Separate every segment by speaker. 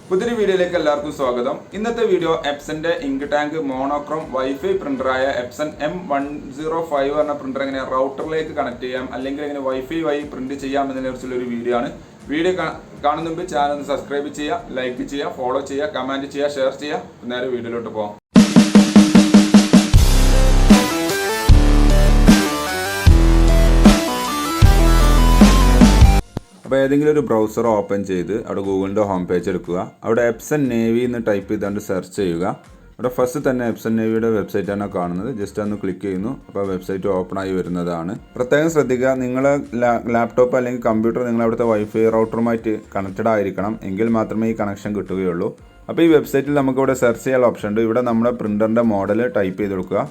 Speaker 1: പുതിയൊരു വീഡിയോയിലേക്ക് എല്ലാവർക്കും സ്വാഗതം. ഇന്നത്തെ വീഡിയോ എപ്സന്റെ ഇങ്ക് ടാങ്ക് മോണോക്രോം വൈഫൈ പ്രിന്ററായ എപ്സൺ M105 എന്ന പ്രിന്റർ എങ്ങനെ റൗട്ടറിലേക്ക് കണക്ട് ചെയ്യാം അല്ലെങ്കിൽ എങ്ങനെ വൈഫൈ വഴി പ്രിന്റ് ചെയ്യാം എന്നതിനെക്കുറിച്ചുള്ള ഒരു വീഡിയോ ആണ്. വീഡിയോ കാണുന്ന മുമ്പ് ചാനൽ ഒന്ന് സബ്സ്ക്രൈബ് ചെയ്യുക, ലൈക്ക് ചെയ്യുക, ഫോളോ ചെയ്യുക, കമന്റ് ചെയ്യുക, ഷെയർ ചെയ്യുക. നേരെ വീഡിയോയിലോട്ട് പോകാം. അപ്പോൾ ഏതെങ്കിലും ഒരു ബ്രൗസർ ഓപ്പൺ ചെയ്ത് അവിടെ ഗൂഗിളിൻ്റെ ഹോം പേജ് എടുക്കുക. അവിടെ എപ്സൺ നേവി എന്ന് ടൈപ്പ് ചെയ്തുകൊണ്ട് സെർച്ച് ചെയ്യുക. അവിടെ ഫസ്റ്റ് തന്നെ എപ്സൺ നേവിയുടെ വെബ്സൈറ്റാണ് കാണുന്നത്. ജസ്റ്റ് ഒന്ന് ക്ലിക്ക് ചെയ്യുന്നു. അപ്പോൾ വെബ്സൈറ്റ് ഓപ്പൺ ആയി വരുന്നതാണ്. പ്രത്യേകം ശ്രദ്ധിക്കുക, നിങ്ങളെ ലാപ്ടോപ്പ് അല്ലെങ്കിൽ കമ്പ്യൂട്ടർ നിങ്ങൾ അവിടുത്തെ വൈഫൈ റൗട്ടറുമായിട്ട് കണക്റ്റഡ് ആയിരിക്കണം. എങ്കിൽ മാത്രമേ ഈ കണക്ഷൻ കിട്ടുകയുള്ളൂ. അപ്പോൾ ഈ വെബ്സൈറ്റിൽ നമുക്കിവിടെ സെർച്ച് ചെയ്യാനുള്ള ഓപ്ഷൻ ഉണ്ട്. ഇവിടെ നമ്മുടെ പ്രിൻ്ററിൻ്റെ മോഡൽ ടൈപ്പ് ചെയ്ത് കൊടുക്കുക.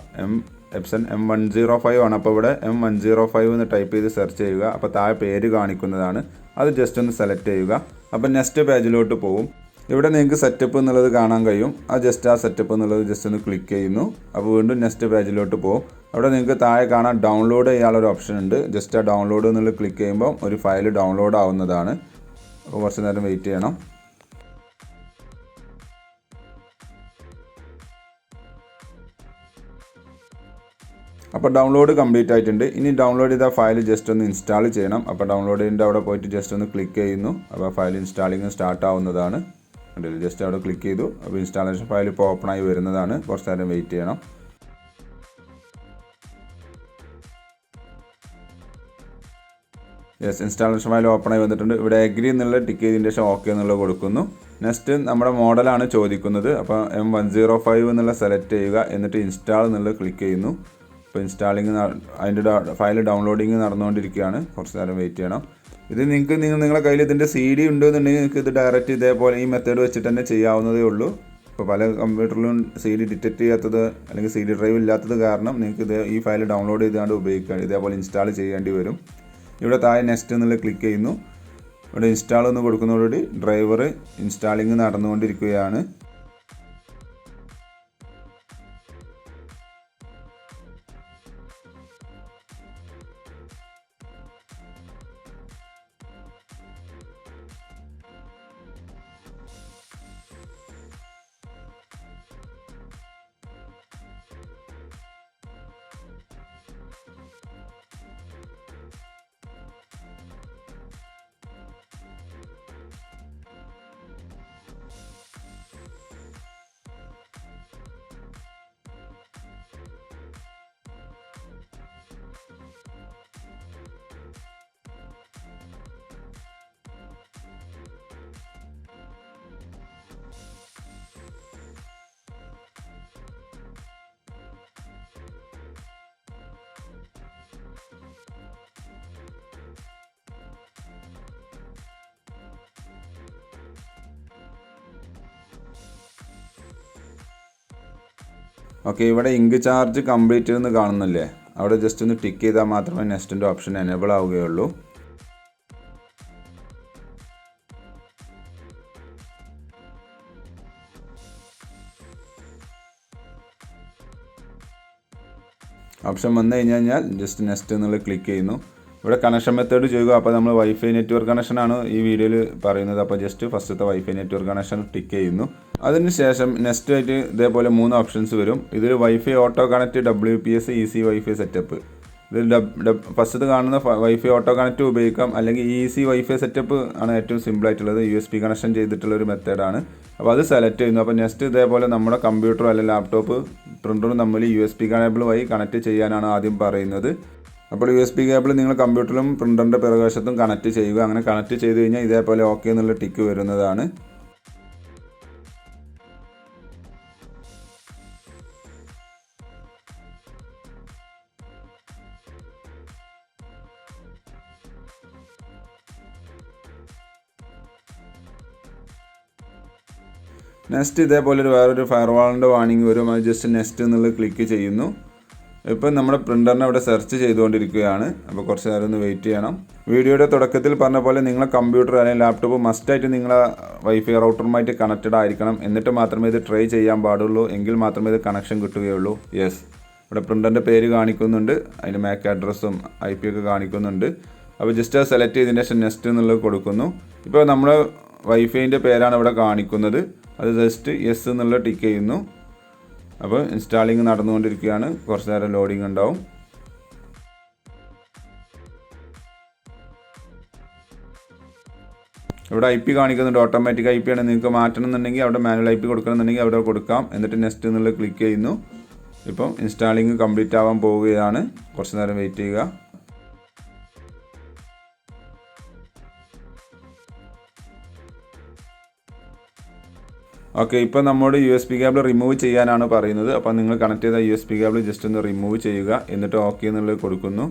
Speaker 1: എപ്സൺ M105 ആണ്. അപ്പോൾ ഇവിടെ M105 എന്ന് ടൈപ്പ് ചെയ്ത് സെർച്ച് ചെയ്യുക. അപ്പോൾ താഴെ പേര് കാണിക്കുന്നതാണ്, അത് ജസ്റ്റ് ഒന്ന് സെലക്ട് ചെയ്യുക. അപ്പോൾ നെക്സ്റ്റ് പേജിലോട്ട് പോകും. ഇവിടെ നിങ്ങൾക്ക് സെറ്റപ്പ് എന്നുള്ളത് കാണാൻ കഴിയും. ആ സെറ്റപ്പ് എന്നുള്ളത് ജസ്റ്റ് ഒന്ന് ക്ലിക്ക് ചെയ്യുന്നു. അപ്പോൾ വീണ്ടും നെക്സ്റ്റ് പേജിലോട്ട് പോകും. അവിടെ നിങ്ങൾക്ക് താഴെ കാണാൻ ഡൗൺലോഡ് ചെയ്യാനുള്ളൊരു ഓപ്ഷൻ ഉണ്ട്. ജസ്റ്റ് ആ ഡൗൺലോഡ് എന്നുള്ളത് ക്ലിക്ക് ചെയ്യുമ്പോൾ ഒരു ഫയൽ ഡൗൺലോഡ് ആവുന്നതാണ്. അപ്പോൾ കുറച്ച് നേരം വെയിറ്റ് ചെയ്യണം. അപ്പോൾ ഡൗൺലോഡ് കംപ്ലീറ്റ് ആയിട്ടുണ്ട്. ഇനി ഡൗൺലോഡ് ചെയ്ത ഫയൽ ജസ്റ്റ് ഒന്ന് ഇൻസ്റ്റാൾ ചെയ്യണം. അപ്പോൾ ഡൗൺലോഡ് ചെയ്യേണ്ട അവിടെ പോയിട്ട് ജസ്റ്റ് ഒന്ന് ക്ലിക്ക് ചെയ്യുന്നു. അപ്പോൾ ഫയൽ ഇൻസ്റ്റാളിങ് സ്റ്റാർട്ട് ആവുന്നതാണ്. ജസ്റ്റ് അവിടെ ക്ലിക്ക് ചെയ്തു. അപ്പോൾ ഇൻസ്റ്റാളേഷൻ ഫയൽ ഇപ്പോൾ ഓപ്പൺ ആയി വരുന്നതാണ്. കുറച്ച് നേരം വെയിറ്റ് ചെയ്യണം. യെസ്, ഇൻസ്റ്റാളേഷൻ ഫയൽ ഓപ്പൺ ആയി വന്നിട്ടുണ്ട്. ഇവിടെ എഗ്രി എന്നുള്ള ടിക്ക് ചെയ്തതിന് ശേഷം ഓക്കെ എന്നുള്ളത് കൊടുക്കുന്നു. നെക്സ്റ്റ് നമ്മുടെ മോഡലാണ് ചോദിക്കുന്നത്. അപ്പോൾ M105 എന്നുള്ള സെലക്ട് ചെയ്യുക. എന്നിട്ട് ഇൻസ്റ്റാൾ എന്നുള്ളത് ക്ലിക്ക് ചെയ്യുന്നു. ഇപ്പോൾ ഇൻസ്റ്റാളിങ് അതിൻ്റെ ഫയൽ ഡൗൺലോഡിങ് നടന്നുകൊണ്ടിരിക്കുകയാണ്. കുറച്ച് നേരം വെയിറ്റ് ചെയ്യണം. ഇത് നിങ്ങളുടെ കയ്യിൽ ഇതിൻ്റെ CD ഉണ്ടെന്നുണ്ടെങ്കിൽ നിങ്ങൾക്ക് ഇത് ഡയറക്റ്റ് ഇതേപോലെ ഈ മെത്തേഡ് വെച്ചിട്ട് തന്നെ ചെയ്യാവുന്നതേ ഉള്ളൂ. ഇപ്പോൾ പല കമ്പ്യൂട്ടറിലും CD ഡിറ്റക്റ്റ് ചെയ്യാത്തത് അല്ലെങ്കിൽ CD ഡ്രൈവ് ഇല്ലാത്തത് കാരണം നിങ്ങൾക്ക് ഈ ഫയൽ ഡൗൺലോഡ് ചെയ്തുകൊണ്ട് ഉപയോഗിക്കാൻ ഇതേപോലെ ഇൻസ്റ്റാൾ ചെയ്യേണ്ടി വരും. ഇവിടെ താഴെ നെക്സ്റ്റ് എന്നുള്ളത് ക്ലിക്ക് ചെയ്യുന്നു. ഇവിടെ ഇൻസ്റ്റാൾ എന്ന് കൊടുക്കുന്നതോടുകൂടി ഡ്രൈവർ ഇൻസ്റ്റാളിങ് നടന്നുകൊണ്ടിരിക്കുകയാണ്. ഓക്കെ, ഇവിടെ ഇങ്ക് ചാർജ് കംപ്ലീറ്റ് എന്ന് കാണുന്നില്ലേ, അവിടെ ജസ്റ്റ് ഒന്ന് ടിക്ക് ചെയ്താൽ മാത്രമേ നെക്സ്റ്റിൻ്റെ ഓപ്ഷൻ എനേബിൾ ആവുകയുള്ളൂ. ഓപ്ഷൻ വന്നു കഴിഞ്ഞാൽ ജസ്റ്റ് നെക്സ്റ്റ് എന്നുള്ളത് ക്ലിക്ക് ചെയ്യുന്നു. ഇവിടെ കണക്ഷൻ മെത്തേഡ് ചെയ്യുക. അപ്പോൾ നമ്മൾ വൈഫൈ നെറ്റ്വർക്ക് കണക്ഷനാണ് ഈ വീഡിയോയിൽ പറയുന്നത്. അപ്പോൾ ജസ്റ്റ് ഫസ്റ്റത്തെ വൈഫൈ നെറ്റ്വർക്ക് കണക്ഷൻ ടിക്ക് ചെയ്യുന്നു. അതിനുശേഷം നെക്സ്റ്റ് ആയിട്ട് ഇതേപോലെ 3 ഓപ്ഷൻസ് വരും. ഇതിൽ wifi auto connect, WPS, easy wifi setup. ഇതിൽ ഫസ്റ്റ് കാണുന്ന വൈഫൈ ഓട്ടോ കണക്റ്റ് ഉപയോഗിക്കാം, അല്ലെങ്കിൽ ഈസി വൈഫൈ സെറ്റപ്പ് ആണ് ഏറ്റവും സിമ്പിൾ ആയിട്ടുള്ളത്. USB കണക്ഷൻ ചെയ്തിട്ടുള്ള ഒരു മെത്തേഡാണ്. അപ്പോൾ അത് സെലക്ട് ചെയ്യുന്നു. അപ്പോൾ നെക്സ്റ്റ് ഇതേപോലെ നമ്മുടെ കമ്പ്യൂട്ടറോ അല്ലെങ്കിൽ ലാപ്ടോപ്പ് പ്രിൻ്ററും തമ്മിൽ USB കേബിൾ വഴി കണക്ട് ചെയ്യാനാണ് ആദ്യം പറയുന്നത്. അപ്പോൾ USB കേബിൾ നിങ്ങൾ കമ്പ്യൂട്ടറിലും പ്രിൻ്ററിൻ്റെ പിറകുവശത്തും കണക്ട് ചെയ്യുക. അങ്ങനെ കണക്ട് ചെയ്ത് കഴിഞ്ഞാൽ ഇതേപോലെ ഓക്കെ എന്നുള്ള ടിക്ക് വരുന്നതാണ്. നെക്സ്റ്റ് ഇതേപോലെ വേറൊരു ഫയർവാളിൻ്റെ വാർണിംഗ് വരും. അത് ജസ്റ്റ് നെക്സ്റ്റ് എന്നുള്ളത് ക്ലിക്ക് ചെയ്യുന്നു. ഇപ്പം നമ്മുടെ പ്രിൻ്ററിനെ അവിടെ സെർച്ച് ചെയ്തുകൊണ്ടിരിക്കുകയാണ്. അപ്പോൾ കുറച്ച് നേരം ഒന്ന് വെയിറ്റ് ചെയ്യണം. വീഡിയോയുടെ തുടക്കത്തിൽ പറഞ്ഞ പോലെ നിങ്ങളെ കമ്പ്യൂട്ടർ അല്ലെങ്കിൽ ലാപ്ടോപ്പ് മസ്റ്റായിട്ട് നിങ്ങളെ വൈഫൈ റൗട്ടറുമായിട്ട് കണക്റ്റഡ് ആയിരിക്കണം. എന്നിട്ട് മാത്രമേ ഇത് ട്രൈ ചെയ്യാൻ പാടുള്ളൂ. എങ്കിൽ മാത്രമേ ഇത് കണക്ഷൻ കിട്ടുകയുള്ളൂ. യെസ്, ഇവിടെ പ്രിൻ്ററിൻ്റെ പേര് കാണിക്കുന്നുണ്ട്, അതിൻ്റെ മാക് അഡ്രസ്സും IP ഒക്കെ കാണിക്കുന്നുണ്ട്. അപ്പോൾ ജസ്റ്റ് അത് സെലക്ട് ചെയ്തതിന് ശേഷം നെക്സ്റ്റ് എന്നുള്ളത് കൊടുക്കുന്നു. ഇപ്പോൾ നമ്മൾ വൈഫൈൻ്റെ പേരാണ് ഇവിടെ കാണിക്കുന്നത്. അത് ജസ്റ്റ് യെസ് എന്നുള്ള ടിക്ക് ചെയ്യുന്നു. അപ്പോൾ ഇൻസ്റ്റാളിങ് നടന്നുകൊണ്ടിരിക്കുകയാണ്. കുറച്ച് നേരം ലോഡിങ് ഉണ്ടാവും. ഇവിടെ IP കാണിക്കുന്നുണ്ട്. ഓട്ടോമാറ്റിക് IP ആണ്. നിങ്ങൾക്ക് മാറ്റണം എന്നുണ്ടെങ്കിൽ അവിടെ മാനുവൽ IP കൊടുക്കണമെന്നുണ്ടെങ്കിൽ അവിടെ കൊടുക്കാം. എന്നിട്ട് നെക്സ്റ്റ് എന്നുള്ള ക്ലിക്ക് ചെയ്യുന്നു. ഇപ്പം ഇൻസ്റ്റാളിങ് കംപ്ലീറ്റ് ആവാൻ പോവുകയാണ്. കുറച്ച് നേരം വെയിറ്റ് ചെയ്യുക. ഓക്കെ, ഇപ്പോൾ നമ്മുടെ USB കേബിൾ റിമൂവ് ചെയ്യാനാണ് പറയുന്നത്. അപ്പോൾ നിങ്ങൾ കണക്ട് ചെയ്ത USB കേബിൾ ജസ്റ്റ് ഒന്ന് റിമൂവ് ചെയ്യുക. എന്നിട്ട് ഓക്കെ എന്നുള്ളത് കൊടുക്കുന്നു.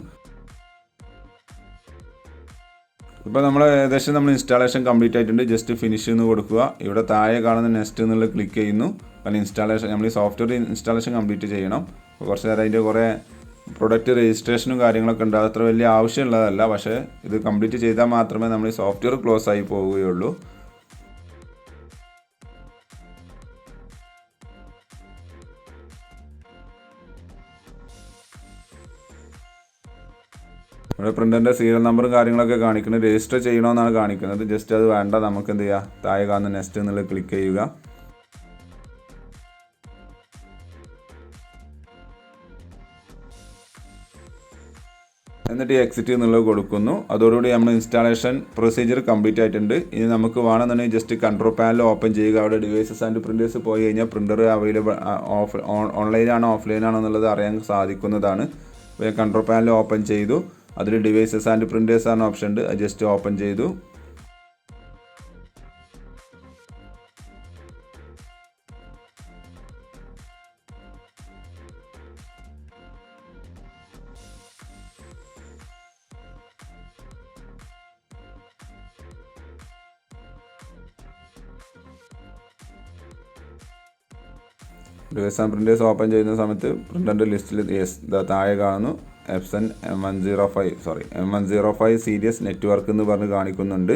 Speaker 1: ഇപ്പോൾ നമ്മൾ ഏകദേശം നമ്മൾ ഇൻസ്റ്റാളേഷൻ കംപ്ലീറ്റ് ആയിട്ടുണ്ട്. ജസ്റ്റ് ഫിനിഷ് എന്ന് കൊടുക്കുക. ഇവിടെ താഴെ കാണുന്ന നെക്സ്റ്റ് എന്നുള്ളത് ക്ലിക്ക് ചെയ്യുന്നു. കാരണം ഇൻസ്റ്റാളേഷൻ നമ്മൾ ഈ സോഫ്റ്റ്വെയർ ഇൻസ്റ്റാളേഷൻ കംപ്ലീറ്റ് ചെയ്യണം. അപ്പോൾ കുറച്ച് നേരം അതിൻ്റെ കുറേ പ്രൊഡക്റ്റ് രജിസ്ട്രേഷനും കാര്യങ്ങളൊക്കെ ഉണ്ട്. അത്ര വലിയ ആവശ്യമുള്ളതല്ല. പക്ഷേ ഇത് കംപ്ലീറ്റ് ചെയ്താൽ മാത്രമേ നമ്മൾ ഈ സോഫ്റ്റ്വെയർ ക്ലോസ് ആയി പോവുകയുള്ളൂ. ഇവിടെ പ്രിൻ്ററിൻ്റെ സീരിയൽ നമ്പറും കാര്യങ്ങളൊക്കെ കാണിക്കുന്നത്. രജിസ്റ്റർ ചെയ്യണമെന്നാണ് കാണിക്കുന്നത്. ജസ്റ്റ് അത് വേണ്ട. നമുക്ക് എന്ത് ചെയ്യുക, താഴെ കാണുന്ന നെക്സ്റ്റ് എന്നുള്ളത് ക്ലിക്ക് ചെയ്യുക. എന്നിട്ട് എക്സിറ്റ് എന്നുള്ളത് കൊടുക്കുന്നു. അതോടുകൂടി നമ്മൾ ഇൻസ്റ്റാളേഷൻ പ്രൊസീജിയർ കംപ്ലീറ്റ് ആയിട്ടുണ്ട്. ഇനി നമുക്ക് വേണമെന്നുണ്ടെങ്കിൽ ജസ്റ്റ് കൺട്രോൾ പാനൽ ഓപ്പൺ ചെയ്യുക. അവിടെ ഡിവൈസസ് ആൻഡ് പ്രിൻറ്റേഴ്സ് പോയി കഴിഞ്ഞാൽ പ്രിൻ്റർ അവൈലബിൾ ഓൺലൈനാണോ ഓഫ്ലൈനാണോ എന്നുള്ളത് അറിയാൻ സാധിക്കുന്നതാണ്. അപ്പോൾ ഞാൻ കൺട്രോൾ പാനൽ ഓപ്പൺ ചെയ്തു. അതിൽ ഡിവൈസസ് ആൻഡ് പ്രിൻറ്റേഴ്സ് ആണ് ഓപ്ഷൻ ഉണ്ട്. അത് ജസ്റ്റ് ഓപ്പൺ ചെയ്തു. ഡിവൈസ് ആൻഡ് പ്രിൻറ്റേഴ്സ് ഓപ്പൺ ചെയ്യുന്ന സമയത്ത് പ്രിൻ്ററിൻ്റെ ലിസ്റ്റിൽ താഴെ കാണുന്നു Epson M105 സീരീസ് നെറ്റ്വർക്ക് എന്ന് പറഞ്ഞ് കാണിക്കുന്നുണ്ട്.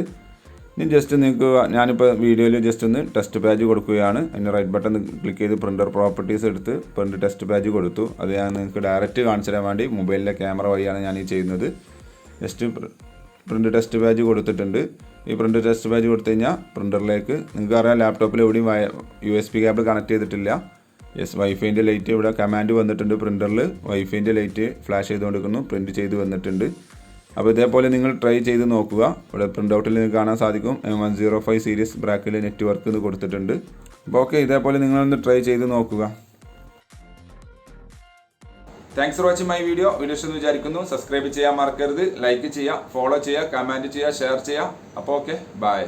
Speaker 1: ഇനി ജസ്റ്റ് നിങ്ങൾക്ക് ഞാനിപ്പോൾ വീഡിയോയിൽ ജസ്റ്റ് ഒന്ന് ടെസ്റ്റ് പേജ് കൊടുക്കുകയാണ്. അതിന് റൈറ്റ് ബട്ടൺ ക്ലിക്ക് ചെയ്ത് പ്രിൻ്റർ പ്രോപ്പർട്ടീസ് എടുത്ത് പ്രിൻ്റ് ടെസ്റ്റ് പേജ് കൊടുത്തു. അത് ഞാൻ നിങ്ങൾക്ക് ഡയറക്റ്റ് കാണിച്ചു തരാൻ വേണ്ടി മൊബൈലിലെ ക്യാമറ വഴിയാണ് ഞാൻ ഈ ചെയ്യുന്നത്. ജസ്റ്റ് പ്രിൻ്റ് ടെസ്റ്റ് പേജ് കൊടുത്തിട്ടുണ്ട്. ഈ പ്രിൻ്റ് ടെസ്റ്റ് പേജ് കൊടുത്തു കഴിഞ്ഞാൽ പ്രിൻ്ററിലേക്ക് നിങ്ങൾക്കറിയാം ലാപ്ടോപ്പിൽ എവിടെയും USB കേബിൾ കണക്ട് ചെയ്തിട്ടില്ല. വൈഫൈൻ്റെ ലൈറ്റ് ഇവിടെ കമാൻഡ് വന്നിട്ടുണ്ട്. പ്രിൻ്ററിൽ വൈഫൈൻ്റെ ലൈറ്റ് ഫ്ലാഷ് ചെയ്തുകൊണ്ടിരിക്കുന്നു. പ്രിൻറ്റ് ചെയ്ത് വന്നിട്ടുണ്ട്. അപ്പോൾ ഇതേപോലെ നിങ്ങൾ ട്രൈ ചെയ്ത് നോക്കുക. ഇവിടെ പ്രിൻ്റ് ഔട്ടിൽ നിങ്ങൾക്ക് കാണാൻ സാധിക്കും M105 സീരീസ് ബ്രാക്കിൽ നെറ്റ്വർക്ക് എന്ന് കൊടുത്തിട്ടുണ്ട്. അപ്പോൾ ഓക്കെ, ഇതേപോലെ നിങ്ങളൊന്ന് ട്രൈ ചെയ്ത് നോക്കുക. Thanks for watching my video. ഇഷ്ടമെന്ന് വിചാരിക്കുന്നു. സബ്സ്ക്രൈബ് ചെയ്യാൻ മറക്കരുത്. ലൈക്ക് ചെയ്യുക, ഫോളോ ചെയ്യുക, കമൻറ്റ് ചെയ്യുക, ഷെയർ ചെയ്യുക. അപ്പോൾ ഓക്കെ, ബൈ.